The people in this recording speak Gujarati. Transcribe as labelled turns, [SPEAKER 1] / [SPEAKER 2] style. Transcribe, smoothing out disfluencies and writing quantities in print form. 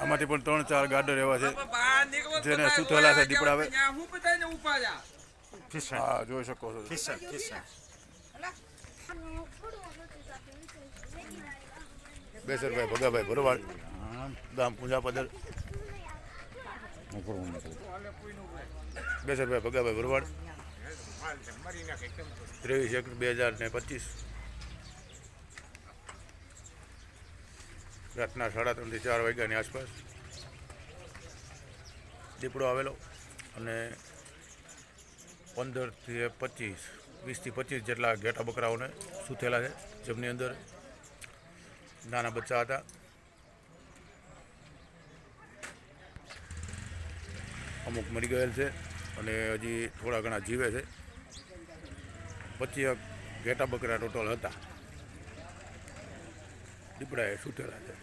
[SPEAKER 1] આમાંથી પણ 3-4 ગાડર એવા છે જેને સુથેલા છે દીપડા. હવે હા, જોઈ શકો છો. બેસરભાઈ ભગાભાઈ ભરવાડ, ગામ પૂંજાપદર. બેસરભાઈ ભગાભાઈ ભરવાડ, 23/1/2025, રાતના 3:30 થી 4 વાગ્યાની આસપાસ દીપડો આવેલો અને 15 થી 25, 20 થી 25 જેટલા ઘેટા બકરાઓને સૂથેલા છે, જેમની અંદર નાના બચ્ચા હતા. અમુક મરી ગયેલ છે અને હજી થોડા ઘણા જીવે છે. 25 ઘેટા બકરા ટોટલ હતા, દીપડાએ સૂથેલા છે.